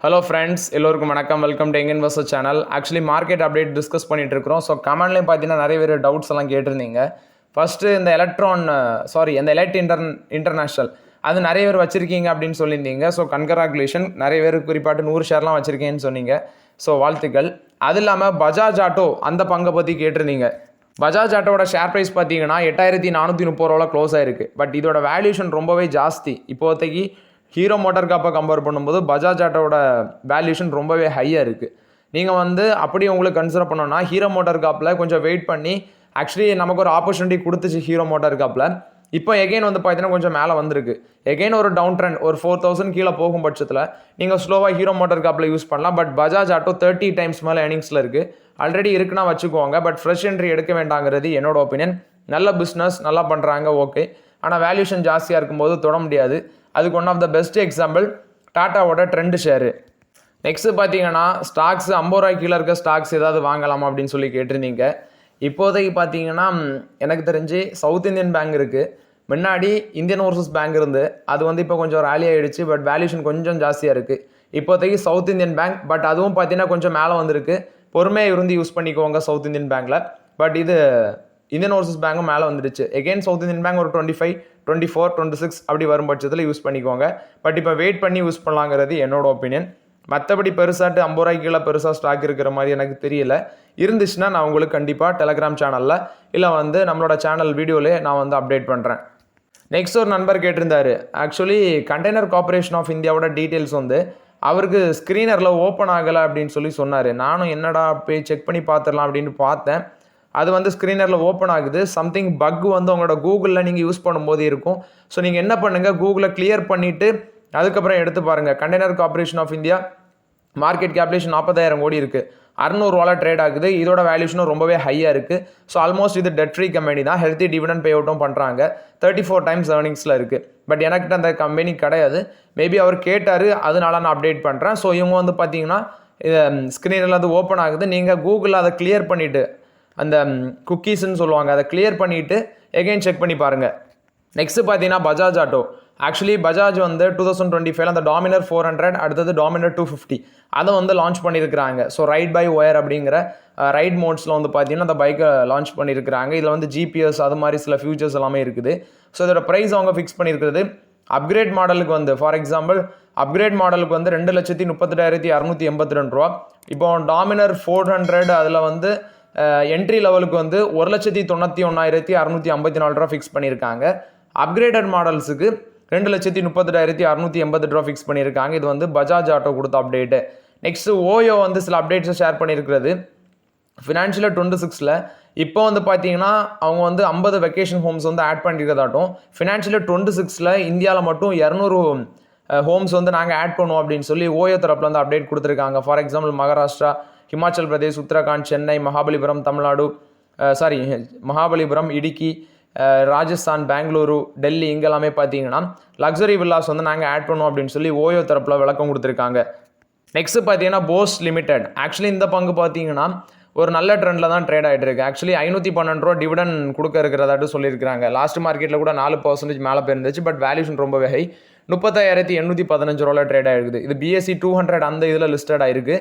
Hello friends, எல்லோருக்கும் வணக்கம். Welcome to young investor channel. Actually market update discuss பண்ணிட்டு இருக்கிறோம். ஸோ கமெண்ட்லேயும் பார்த்தீங்கன்னா நிறைய பேர் டவுட்ஸ் எல்லாம் கேட்டிருந்தீங்க. ஃபஸ்ட்டு இந்த இந்த எலைட் இன்டர்நேஷ்னல் அது நிறைய பேர் வச்சுருக்கீங்க அப்படின்னு சொல்லியிருந்தீங்க. ஸோ கன்கிராகுலேஷன், நிறைய பேர் குறிப்பாட்டு 100 ஷேர்லாம் வச்சுருக்கேன்னு சொன்னீங்க. ஸோ வாழ்த்துக்கள். அது இல்லாமல் பஜாஜ் ஆட்டோ அந்த பங்கை பற்றி கேட்டிருந்தீங்க. பஜாஜ் ஆட்டோட ஷேர் ப்ரைஸ் பார்த்தீங்கன்னா 8430 ரூபாவில் க்ளோஸ் ஆயிருக்கு. பட் இதோட வேல்யூஷன் ரொம்பவே ஜாஸ்தி. இப்போதைக்கு ஹீரோ மோட்டார் காப்பை கம்பேர் பண்ணும்போது பஜாஜ் ஆட்டோட வேல்யூஷன் ரொம்பவே ஹையாக இருக்குது. நீங்கள் அப்படி உங்களுக்கு கன்சிடர் பண்ணோன்னா ஹீரோ மோட்டார் காப்பில் கொஞ்சம் வெயிட் பண்ணி ஆக்சுவலி நமக்கு ஒரு ஆப்பர்ச்சுனிட்டி கொடுத்துச்சு ஹீரோ மோட்டார் காப்பில். இப்போ எகெயின் பார்த்தீங்கன்னா கொஞ்சம் மேலே வந்திருக்கு. எகெயின் ஒரு டவுன் ட்ரெண்ட் ஒரு 4000 கீழே போகும் பட்சத்தில் நீங்கள் ஸ்லோவாக ஹீரோ மோட்டார் காப்பில் யூஸ் பண்ணலாம். பட் பஜாஜ் ஆட்டோ 30 டைம்ஸ் மேலே ஏர்னிங்ஸில் இருக்குது. ஆல்ரெடி இருக்குன்னா வச்சுக்கோங்க. பட் ஃப்ரெஷ் என்ட்ரி எடுக்க வேண்டாங்கிறது என்னோட ஒப்பீனியன். நல்ல பிஸ்னஸ், நல்லா பண்ணுறாங்க, ஓகே. ஆனால் வேல்யூஷன் ஜாஸ்தியாக இருக்கும்போது தொட முடியாது. அதுக்கு one of the best example டாட்டாவோட ட்ரெண்ட் ஷேரு. நெக்ஸ்ட்டு பார்த்தீங்கன்னா ஸ்டாக்ஸ் 50 ரூபாய் கீழே இருக்க ஸ்டாக்ஸ் ஏதாவது வாங்கலாமா அப்படின்னு சொல்லி கேட்டிருந்தீங்க. இப்போதைக்கு பார்த்தீங்கன்னா எனக்கு தெரிஞ்சு சவுத் இந்தியன் பேங்க் இருக்குது. முன்னாடி இந்தியன் ஓவர்சீஸ் பேங்க் இருந்து அது இப்போ கொஞ்சம் ரேலி ஆகிடுச்சு. பட் வேல்யூஷன் கொஞ்சம் ஜாஸ்தியாக இருக்குது. இப்போதைக்கு சவுத் இந்தியன் பேங்க், பட் அதுவும் பார்த்தீங்கன்னா கொஞ்சம் மேலே வந்திருக்கு. பொறுமையாக இருந்து யூஸ் பண்ணிக்கோங்க சவுத் இந்தியன் பேங்க்கில். பட் இது இந்தியன் ஓவர்சீஸ் பேங்கும் மேலே வந்துடுச்சு. எகெயின் சவுத் இந்தியன் பேங்க் ஒரு 25, 24, 26 அப்படி வரும் பட்சத்தில் யூஸ் பண்ணிக்கோங்க. பட் இப்போ வெயிட் பண்ணி யூஸ் பண்ணலாங்கிறது என்னோட ஒப்பீனியன். மற்றபடி பெருசாட்டு 50 ரூபாய்க்கு கீழே பெருசாக ஸ்டாக் இருக்கிற மாதிரி எனக்கு தெரியல. இருந்துச்சுன்னா நான் உங்களுக்கு கண்டிப்பாக டெலகிராம் சேனலில் இல்லை நம்மளோட சேனல் வீடியோவிலே நான் அப்டேட் பண்ணுறேன். நெக்ஸ்ட் ஒரு நண்பர் கேட்டிருந்தாரு. ஆக்சுவலி கண்டெய்னர் கார்பரேஷன் ஆஃப் இந்தியாவோட டீட்டெயில்ஸ் அவருக்கு ஸ்க்ரீனரில் ஓப்பன் ஆகலை அப்படின்னு சொல்லி சொன்னார். நானும் என்னடா போய் செக் பண்ணி பார்த்துடலாம் அப்படின்னு பார்த்தேன். அது ஸ்க்ரீனரில் ஓப்பன் ஆகுது. சம்திங் பக் உங்களோட கூகுளில் நீங்கள் யூஸ் பண்ணும்போது இருக்கும். ஸோ நீங்கள் என்ன பண்ணுங்கள், கூகுளை கிளியர் பண்ணிவிட்டு அதுக்கப்புறம் எடுத்து பாருங்கள். Container corporation of India market capitalization 40,000 கோடி இருக்குது. 600 ரூபாவில் ட்ரேட் ஆகுது. இதோட வேல்யூஷனும் ரொம்பவே ஹையாக இருக்குது. ஸோ ஆல்மோஸ்ட் இது டெட் ஃப்ரீ கம்பெனி தான். ஹெல்த்தி டிவிடெண்ட் பே அவுட்டும் பண்ணுறாங்க. 34 டைம்ஸ் ஏர்னிங்ஸில் இருக்குது. பட் எனக்கிட்ட அந்த கம்பெனி கிடையாது. மேபி அவர் கேட்டார், அதனால நான் அப்டேட் பண்ணுறேன். ஸோ இவங்க பார்த்தீங்கன்னா ஸ்க்ரீனில் அது ஓப்பன் ஆகுது. நீங்கள் கூகுளில் அதை கிளியர் பண்ணிவிட்டு அந்த குக்கீஸ்ன்னு சொல்லுவாங்க, அதை கிளியர் பண்ணிவிட்டு எகைன் செக் பண்ணி பாருங்கள். நெக்ஸ்ட்டு பார்த்தீங்கன்னா பஜாஜ் ஆட்டோ. ஆக்சுவலி பஜாஜ் 2025 அந்த டாமினர் 400, அடுத்தது டாமினர் 250 அதை லான்ச் பண்ணியிருக்கிறாங்க. ஸோ ரைட் பை ஒயர் அப்படிங்கிற ரைட் மோட்ஸில் பார்த்தீங்கன்னா அந்த பைக்கை லான்ச் பண்ணியிருக்கிறாங்க. இதில் ஜிபிஎஸ் அது மாதிரி சில ஃபியூச்சர்ஸ் எல்லாமே இருக்குது. ஸோ இதோட ப்ரைஸ் அவங்க ஃபிக்ஸ் பண்ணியிருக்கிறது. அப்கிரேட் மாடலுக்கு ஃபார் எக்ஸாம்பிள் அப்கிரேட் மாடலுக்கு 2,32,682 ரூபா. இப்போ டாமினர் 400 அதில் என்ட்ரி லெவலுக்கு 1,91,654 ரூபா ஃபிக்ஸ் பண்ணியிருக்காங்க. அப்கிரேடட் மாடல்ஸுக்கு 2,38,680 ரூபா ஃபிக்ஸ் பண்ணியிருக்காங்க. இது பஜாஜ் ஆட்டோ கொடுத்த அப்டேட்டு. நெக்ஸ்ட்டு ஓயோ சில அப்டேட்ஸை ஷேர் பண்ணியிருக்கிறது. ஃபினான்ஷியல் 26ல் இப்போ பார்த்தீங்கன்னா அவங்க 50 வெக்கேஷன் ஹோம்ஸ் ஆட் பண்ணியிருக்கிறதாட்டும். ஃபினான்ஷியல் 26ல் இந்தியாவில் மட்டும் 200 ஹோம்ஸ் நாங்கள் ஆட் பண்ணுவோம் அப்படின்னு சொல்லி ஓயோ தரப்பில் அப்டேட் கொடுத்துருக்காங்க. ஃபார் எக்ஸாம்பிள் மகாராஷ்டிரா, ஹிமாச்சல் பிரதேஷ், உத்தரகாண்ட், சென்னை, மகாபலிபுரம், தமிழ்நாடு, மகாபலிபுரம், இடுக்கி, ராஜஸ்தான், பெங்களூரு, டெல்லி இங்கெல்லாமே பார்த்தீங்கன்னா லக்ஸரி வில்லாஸ் நாங்கள் ஆட் பண்ணுவோம் அப்படின்னு சொல்லி ஓயோ தரப்பில் விளக்கம் கொடுத்துருக்காங்க. நெக்ஸ்ட்டு பார்த்தீங்கன்னா போஸ் லிமிடெட். ஆக்சுவலி இந்த பங்கு பார்த்தீங்கன்னா ஒரு நல்ல ட்ரெண்டில் தான் ட்ரேட் ஆகிட்டு இருக்கு. ஆக்சுவலி 512 ரூபா டிவிடன் கொடுக்க இருக்கிறதாட்டு சொல்லியிருக்காங்க. லாஸ்ட் மார்க்கெட்டில் கூட 4% மேலே போயிருந்துச்சு. பட் வேல்யூஷன் ரொம்பவே ஹை. 35,815 ரூபாவில் ட்ரேட் ஆகிருக்குது. இது BSE 200 அந்த இதில் லிஸ்டட் ஆகிருக்கு.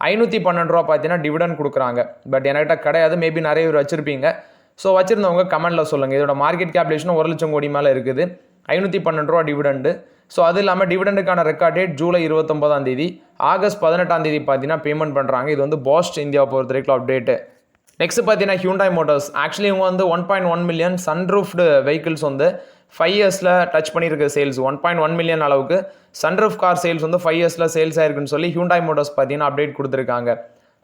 512 ரூபா பார்த்தீங்கன்னா டிவிடன் கொடுக்குறாங்க. பட் என்கிட்ட கிடையாது. மேபி நிறைய பேர் வச்சுருப்பீங்க. ஸோ வச்சுருந்தவங்க கமெண்ட்டில் சொல்லுங்கள். இதோட மார்க்கெட் கேபிடேஷனும் 1,00,000 கோடி மேலே இருக்குது. 512 ரூபா டிவிடெண்டு. ஸோ அது இல்லாமல் டிவிடெண்டுக்கான ரெக்கார்ட் டேட் ஜூலை 29 ஆகஸ்ட் 18 பார்த்தீங்கன்னா பேமெண்ட் பண்ணுறாங்க. இது பாஸ்ட் இந்தியாவை பொறுத்த வரைக்கும் அப்டேட்டு. நெக்ஸ்ட் பார்த்தீங்கன்னா ஹியூண்டாய் மோட்டார்ஸ். ஆக்சுவலி இவங்க 1.1 மில்லியன் சன்ரூஃப்டு வெஹிக்கிள்ஸ் 5 இயர்ஸில் டச் பண்ணியிருக்க சேல்ஸ் 1.1 மில்லியன் அளவுக்கு சன்ரூஃப் கார் சேல்ஸ் 5 இயர்ஸில் சேல்ஸ் ஆயிருக்குன்னு சொல்லி ஹியூண்டாய் மோட்டார்ஸ் பார்த்தீங்கன்னா அப்டேட் கொடுத்துருக்காங்க.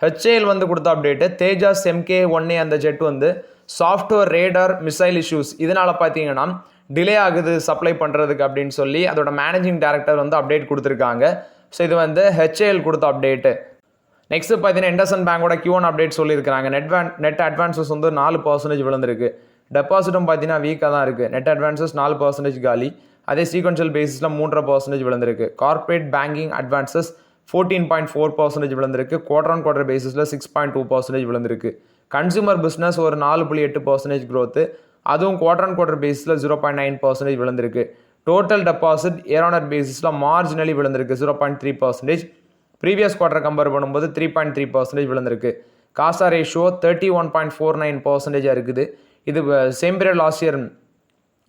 HAL கொடுத்த அப்டேட்டு தேஜாஸ் MK1A அந்த jet software radar missile issues இதனால் பார்த்தீங்கன்னா டிலே ஆகுது சப்ளை பண்ணுறதுக்கு அப்படின்னு சொல்லி அதோட மேனேஜிங் டைரக்டர் அப்டேட் கொடுத்துருக்காங்க. ஸோ இது HAL கொடுத்த அப்டேட்டு. நெக்ஸ்ட் பார்த்தீங்கன்னா இண்டஸ்இண்ட் பேங்கோட Q1 அப்டேட் சொல்லியிருக்காங்க. நெட் அட்வான்ஸஸ் 4% விழுந்திருக்கு. டெபாசிட்டும் பார்த்தீங்கன்னா வீக்காக தான் இருக்குது. நெட் அட்வான்ஸஸ் 4% காலி. அதே சீக்வன்ஷியல் பேசிஸில் 3.5% விழுந்திருக்கு. கார்பரேட் பேங்கிங் அட்வான்ஸஸ் 14.4% விழுந்திருக்கு. குவார்டர் பேசிஸில் 6.2% விழுந்திருக்கு. கன்சூமர் பிஸ்னஸ் ஒரு 4.8% க்ரோத்து. அதுவும் குவார்டர் பேசிஸில் 0.9% விழுந்திருக்கு. Total deposit year on year பேசிஸில் மார்ஜினலி விழுந்திருக்கு 0.3%. ப்ரீவியஸ் குவார்ட்டர் கம்பேர் பண்ணும்போது 3.3% விழுந்திருக்கு. காசா ரேஷியோ 31.49% இருக்குது. இது same period last year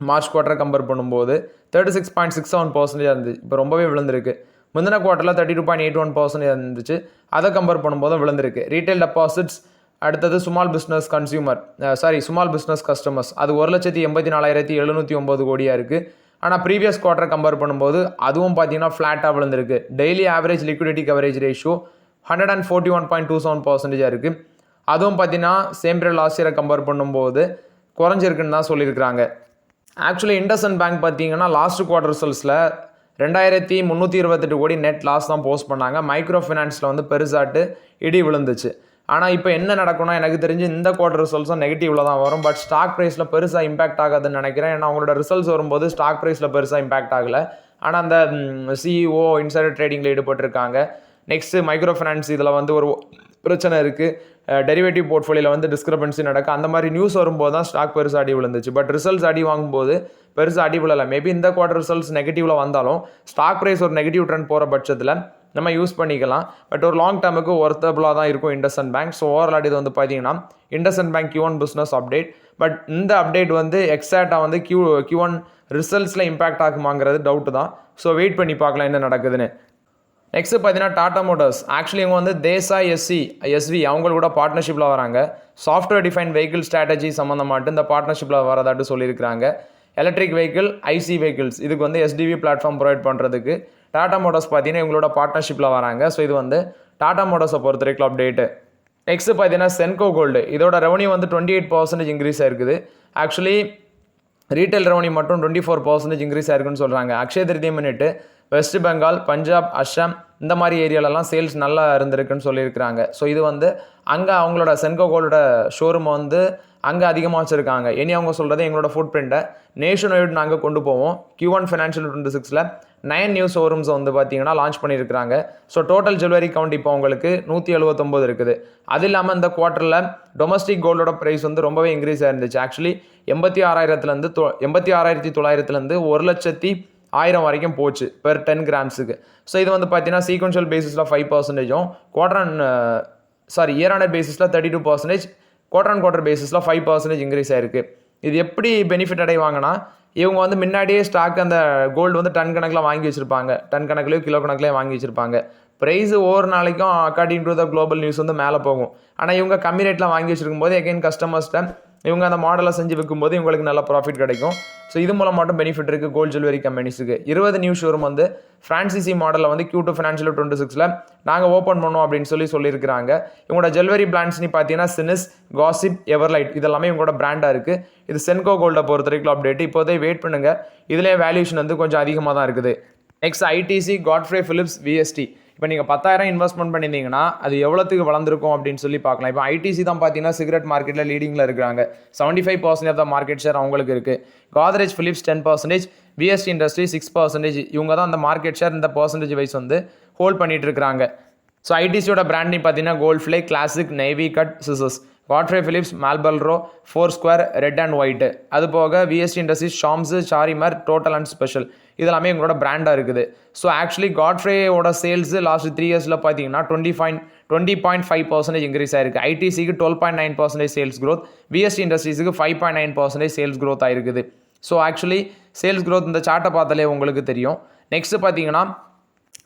March quarter compare பண்ணும்போது 36.67% இருந்துச்சு. இப்போ ரொம்பவே விழுந்திருக்கு. முந்தின குவார்ட்டரில் 32.81% இருந்துச்சு. அதை கம்பேர் பண்ணும்போதும் விழுந்திருக்கு. ரீட்டைல் டெபாசிட்ஸ் அடுத்தது ஸ்மால் பிஸ்னஸ் கஸ்டமர்ஸ் அது 1,84,709 கோடியாக இருக்குது. ஆனால் ப்ரீவியஸ் குவார்ட்டர் கம்பேர் பண்ணும்போது அதுவும் பார்த்தீங்கன்னா ஃப்ளாட்டாக விழுந்திருக்கு. Daily average liquidity coverage ratio 141.27% இருக்குது. அதுவும் பார்த்தீங்கன்னா சேம் பீரியட் லாஸ்ட் இயரை கம்பேர் பண்ணும்போது குறைஞ்சிருக்குன்னு தான் சொல்லியிருக்கிறாங்க. ஆக்சுவலி இண்டஸ்இண்ட் பேங்க் பார்த்தீங்கன்னா லாஸ்ட் குவார்ட்டர் ரிசல்ட்ஸில் 2,328 கோடி நெட் லாஸ் தான் போஸ்ட் பண்ணாங்க. மைக்ரோ ஃபினான்ஸில் வந்து பெருசாட்டு இடி விழுந்துச்சு. ஆனால் இப்போ என்ன நடக்கும்னா எனக்கு தெரிஞ்சு இந்த குவார்ட்டர் ரிசல்ட்ஸும் நெகட்டிவில் தான் வரும். பட் ஸ்டாக் ப்ரைஸில் பெருசாக இம்பாக்ட் ஆகாதுன்னு நினைக்கிறேன். ஏன்னா அவங்களோட ரிசல்ட்ஸ் வரும்போது ஸ்டாக் ப்ரைஸில் பெருசாக இம்பாக்ட் ஆகலை. ஆனால் அந்த சிஇஓ இன்சைடர் ட்ரேடிங்கில் ஈடுபட்டிருக்காங்க. நெக்ஸ்ட்டு மைக்ரோ ஃபினான்ஸ் இதில் வந்து ஒரு பிரச்சனை இருக்குது. டெரிவேட்டிவ் போர்ட்ஃபோலியோவில் வந்து டிஸ்கிரபன்சி நடக்க அந்த மாதிரி நியூஸ் வரும்போது தான் ஸ்டாக் பெருசாக அடி விழுந்துச்சு. பட் ரிசல்ட்ஸ் அடி வாங்கும்போது பெருசாக அடி விழலை. மேபி இந்த குவார்ட்டர் ரிசல்ட்ஸ் நெகட்டிவில் வந்தாலும் ஸ்டாக் ப்ரைஸ் ஒரு நெகட்டிவ் ட்ரெண்ட் போகிற பட்சத்தில் நம்ம யூஸ் பண்ணிக்கலாம். பட் ஒரு லாங் டேர்முக்கு ஒர்த்தபுளாக தான் இருக்கும் இண்டஸ்இண்ட் பேங்க். ஸோ ஓவரால் இது வந்து பார்த்தீங்கன்னா IndusInd bank Q1 business update. But இந்த அப்டேட் வந்து எக்ஸாக்டாக வந்து Q1 ரிசல்ட்ஸில் இம்பாக்ட் ஆகுமாங்கிறது டவுட்டு தான். ஸோ வெயிட் பண்ணி பார்க்கலாம் என்ன நடக்குதுன்னு. நெக்ஸ்ட்டு பார்த்தீங்கன்னா டாடா மோட்டார்ஸ். ஆக்சுவலி இவங்க வந்து தேசாய் எஸ்வி அவங்களோட பார்ட்னர்ஷிப்பில் வராங்க. சாஃப்ட்வேர் டிஃபைன் வெஹிக்கிள் ஸ்ட்ராட்டஜி சம்மந்தமாட்டு இந்த பார்ட்னர்ஷிப்பில் வரதாட்டு சொல்லியிருக்கிறாங்க. எலக்ட்ரிக் வெஹிக்கிள் ஐசி வெஹிக்கிள்ஸ் இதுக்கு வந்து SDV பிளாட்ஃபார்ம் ப்ரொவைட் பண்ணுறதுக்கு டாடா மோட்டார்ஸ் பார்த்தீங்கன்னா இவங்களோட பார்ட்னர்ஷிப்பில் வராங்க. ஸோ இது வந்து டாடா மோட்டார்ஸை பொறுத்த வரைக்கும் அப்டேட்டு. நெக்ஸ்ட்டு பார்த்தீங்கன்னா சென்கோ கோல்டு இதோட ரெவன்யூ வந்து 28% இன்க்ரீஸ் ஆயிருக்குது. ஆக்சுவலி ரீட்டைல் ரெவன்யூ மட்டும் 24% இன்க்ரீஸ் ஆயிருக்குன்னு சொல்கிறாங்க. அக்ஷய திருதியை முன்னிட்டு வெஸ்ட் பெங்கால், பஞ்சாப், அஸ்ஸாம் இந்த மாதிரி ஏரியாலலாம் சேல்ஸ் நல்லா இருந்திருக்குன்னு சொல்லியிருக்கிறாங்க. ஸோ இது வந்து அங்கே அவங்களோட சென்கோ கோல்டோட ஷோரூம் வந்து அங்கே அதிகமாக வச்சுருக்காங்க. இனி அவங்க சொல்கிறது எங்களோட ஃபுட் பிரிண்ட்டை நேஷன் வைடு நாங்கள் கொண்டு போவோம். Q1 ஃபினான்ஷியல் 26ல் 9 நியூ ஷோரூம்ஸ் வந்து பார்த்தீங்கன்னா லான்ச் பண்ணியிருக்கிறாங்க. ஸோ டோட்டல் ஜுவல்லரி கவுண்ட் இப்போ உங்களுக்கு 179 இருக்குது. அது இல்லாமல் இந்த குவார்ட்டரில் டொமஸ்டிக் கோல்டோட ப்ரைஸ் வந்து ரொம்பவே இன்க்ரீஸ் ஆயிருந்துச்சு. ஆக்சுவலி 86,900 1,00,000 வரைக்கும் போச்சு பெர் 10 கிராம்ஸுக்கு. ஸோ இது வந்து பார்த்தீங்கன்னா சீக்வன்ஷியல் பேசிஸில் 5%, இயர் ஆனர் பேசிஸில் 32%, குவார்டர் அண்ட் குவார்டர் பேசிஸில் 5% இன்க்ரீஸ் ஆயிருக்கு. இது எப்படி பெனிஃபிட் அடைவாங்கன்னா இவங்க வந்து முன்னாடியே ஸ்டாக் அந்த கோல்டு வந்து டன் கணக்கில் வாங்கி வச்சுருப்பாங்க. டன் கணக்கிலையோ கிலோ கிணக்கிலையோ வாங்கி வச்சுருப்பாங்க. ப்ரைஸ் ஒவ்வொரு நாளைக்கும் according to the global news வந்து மேலே போகும். ஆனால் இவங்க கம்மி ரேட்டில் வாங்கி வச்சுருக்கும் போது எகைன் கஸ்டமர்ஸ்ட்டை இவங்க அந்த மாடலை செஞ்சு விற்கும்போது இவங்களுக்கு நல்ல ப்ராஃபிட் கிடைக்கும். ஸோ இது மூலம் மட்டும் பெனிஃபிட் இருக்குது கோல்டு ஜுவல்லரி கம்பெனிஸுக்கு. 20 நியூ ஷோரூம் வந்து ஃப்ரான்சிசி மாடலில் வந்து Q2 ஃபினான்ஷியல் 26ல் நாங்கள் ஓப்பன் பண்ணோம் அப்படின்னு சொல்லியிருக்கிறாங்க. இவங்களோட ஜுவல்லரி பிராண்ட்ஸ்னு பார்த்தீங்கன்னா சினிஸ், காசிப், எவர்லைட் இதெல்லாமே இவங்களோட பிராண்டாக இருக்குது. இது சென்கோ கோல்டை பொறுத்த வரைக்கும் அப்டேட். இப்போதே வெயிட் பண்ணுங்கள். இதிலே வேல்யூஷன் வந்து கொஞ்சம் அதிகமாக தான் இருக்குது. Next ITC, Godfrey Phillips, VST. இப்போ நீங்கள் 10,000 இன்வெஸ்ட்மெண்ட் பண்ணியிருந்தீங்கன்னா அது எவ்வளோத்துக்கு வளர்ந்துருக்கும் அப்படின்னு சொல்லி பார்க்கலாம். இப்போ ஐடிசி தான் பார்த்தீங்கன்னா சிகரெட் மார்க்கெட்டில் லீடிங்கில் இருக்கிறாங்க. 75% ஆஃப் த மார்க்கெட் ஷேர் அவங்களுக்கு இருக்குது. Godfrey Phillips 10%, VST industry 6%. இவங்க தான் அந்த மார்க்கெட் ஷேர் இந்த பர்சன்டேஜ் வைஸ் வந்து ஹோல்ட் பண்ணிட்டு இருக்கிறாங்க. ஸோ ஐடிசியோட பிராண்ட் பார்த்தீங்கன்னா Gold Flake, Classic, Navy Cut, சிசஸ். Godfrey Phillips, Marlboro, Four Square, Red and White. அது போக VST Industries, Charms, Charminar, Total and Special இதெல்லாமே எங்களோட பிராண்டாக இருக்குது. ஸோ ஆக்சுவலி காட்ஃப்ரேயோட சேல்ஸு லாஸ்ட் 3 இயர்ஸில் பார்த்தீங்கன்னா 20.5% இன்க்ரீஸ் ஆயிருக்கு. ஐடிசிக்கு 12.9% sales growth, VST இண்டஸ்ட்ரீஸுக்கு 5.9% sales growth ஆயிருக்குது. ஸோ ஆக்சுவலி சேல்ஸ் க்ரோத் இந்த சார்ட்டை பார்த்தாலே உங்களுக்கு தெரியும். நெக்ஸ்ட் பார்த்தீங்கன்னா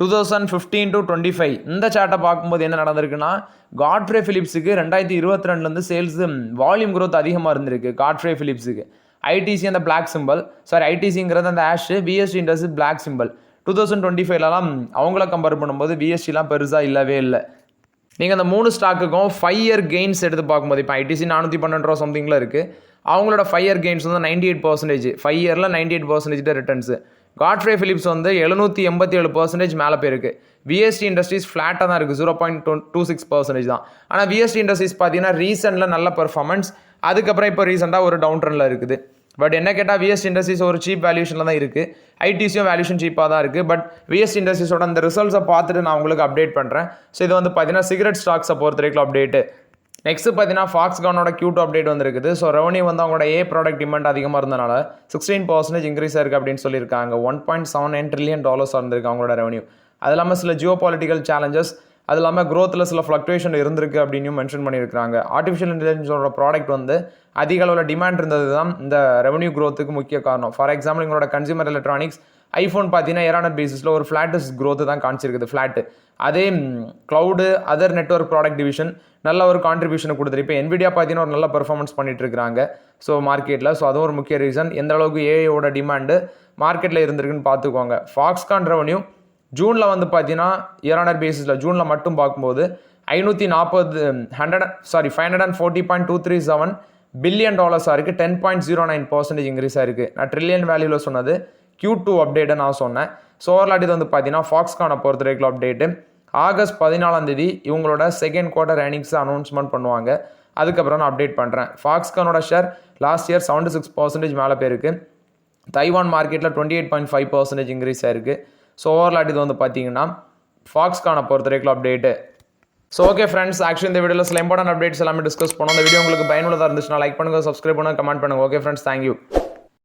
2015 to 25 இந்த சார்ட்டை பார்க்கும்போது என்ன நடந்திருக்குன்னா காட்ஃப்ரே பிலிப்ஸுக்கு 2022 சேல்ஸ் வால்யூம் க்ரோத் அதிகமாக இருந்திருக்கு. காட்ஃப்ரே பிலிப்ஸுக்கு ஐடிசி அந்த பிளாக் சிம்பிள், ஐடிசிங்கிறது அந்த ash, VST industry black simple. 2025லலாம் அவங்கள கம்பேர் பண்ணும்போது VSTலாம் பெருசாக இல்லவே இல்லை. நீங்கள் அந்த 3 ஸ்டாக்குக்கும் 5 இயர் கெயின்ஸ் எடுத்து பார்க்கும்போது இப்போ ஐடிசி 412 ரூபா சம்திங்கில் இருக்குது. அவங்களோட 5 இயர் கெயின்ஸ் வந்து 98%, 5 இயரில் 98% ரிட்டர்ன்ஸு. காட்ஃப்ரே பிலிப்ஸ் வந்து 787% மேலே போயிருக்கு. VST இண்டஸ்ட்ரீஸ் ஃப்ளாட்டாக தான் இருக்குது, 0.26% தான். ஆனால் VST இண்டஸ்ட்ரீஸ் பார்த்தீங்கன்னா ரீசெண்டில் நல்ல பெர்ஃபார்மன்ஸ், அதுக்கப்புறம் இப்போ ரீசெண்டாக ஒரு டவுன் ட்ரெண்டில் இருக்குது. பட் என்ன கேட்டால் VST இண்டஸ்ட்ரீஸ் ஒரு சீப் வேல்யூஷனில் தான் இருக்குது. ஐடிசியும் வேல்யூஷன் சீப்பாக தான் இருக்குது. பட் VST இண்டஸ்ட்ரீஸோட அந்த ரிசல்ட்ஸை பார்த்துட்டு நான் உங்களுக்கு அப்டேட் பண்ணுறேன். ஸோ இது வந்து பார்த்தீங்கன்னா சிகரெட் ஸ்டாக்ஸை பொறுத்த வரைக்கும் அப்டேட்டு. நெக்ஸ்ட் பார்த்தீங்கன்னா ஃபாக்ஸ்கானோட Q2 அப்டேட் வந்துருக்குது. ஸோ ரெவன்யூ வந்து அவங்களோட ப்ராடக்ட் டிமாண்ட் அதிகமாக இருந்தனால 16% இன்க்ரீஸ் ஆயிருக்கு அப்படின்னு சொல்லியிருக்காங்க. $1.79 trillion இருந்திருக்கு அவங்களோட ரெவன்யூ. அது இல்லாமல் சில ஜியோ பாலிட்டிக்கல் சேலஞ்சஸ் அது இல்லாமல் க்ரோத்தில் சில ஃப்ளக்சுவேஷன் இருந்திருக்கு அப்படின்னு மென்ஷன் பண்ணியிருக்காங்க. ஆர்டிஃபிஷியல் இன்டெலிஜென்ஸோட ப்ராடக்ட் வந்து அதிக அளவில் டிமாண்ட் இருந்தது தான் இந்த ரெவன்யூ க்ரோத்துக்கு முக்கிய காரணம். ஃபார் எக்ஸாம்பிள் எங்களோட கன்சியூமர் எலக்ட்ரானிக்ஸ் ஐஃபோன் பார்த்தீங்கன்னா இயர் பேசிஸில் ஒரு ஃப்ளாட்டஸ்ட் க்ரோத்து தான் காமிச்சிருக்குது, ஃப்ளாட்டு. அதே cloud other network product division நல்ல ஒரு கான்ட்ரிபியூஷனை கொடுத்துரு. இப்போ NVIDIA பார்த்தீங்கன்னா ஒரு நல்ல பெர்ஃபார்மன்ஸ் பண்ணிட்டு இருக்காங்க ஸோ மார்க்கெட்டில். ஸோ அதுவும் ஒரு முக்கிய ரீசன். எந்த அளவுக்கு ஏஐயோட டிமாண்டு மார்க்கெட்டில் இருந்திருக்குன்னு பார்த்துக்கோங்க. ஃபாக்ஸ்கான் ரெவன்யூ ஜூனில் வந்து பார்த்தீங்கன்னா இயர் பேசிஸில் ஜூனில் மட்டும் பார்க்கும்போது 540.237 பில்லியன் டாலர்ஸாக இருக்குது. 10.09% இன்க்ரீஸாக இருக்குது. நான் ட்ரில்லியன் வேல்யூவில் சொன்னது Q2 அப்டேட்டை நான் சொன்னேன். ஸோ ஓவர்லாட் இது வந்து பார்த்தீங்கன்னா ஃபாக்ஸ்கானை பொறுத்த வரைக்கும் அப்டேட்டு ஆகஸ்ட் 14 இவங்களோட செகண்ட் குவார்ட்டர் ஏர்னிங்ஸ் அனௌன்ஸ்மெண்ட் பண்ணுவாங்க. அதுக்கப்புறம் நான் அப்டேட் பண்ணுறேன். ஃபாக்ஸ்கானோட ஷேர் லாஸ்ட் இயர் 76% மேலே போயிருக்கு. தைவான் மார்க்கெட்டில் 28.5% இன்க்ரீஸ் ஆயிருக்கு. ஸோ ஓவர்லாட் இது வந்து பார்த்தீங்கன்னா ஃபாக்ஸ்கானை பொறுத்த வரைக்கும் update. So okay friends, actually இந்த வீடியோவில் சில இம்பார்ட்டன்ட் அப்டேட்ஸ் எல்லாமே டிஸ்கஸ் பண்ணோம். இந்த வீடியோ உங்களுக்கு பயனுள்ளதாக இருந்துச்சுன்னா லைக் பண்ணுங்கள், சப்ஸ்கிரைப் பண்ணுங்கள், கமெண்ட் பண்ணுங்கள். Okay friends, thank you.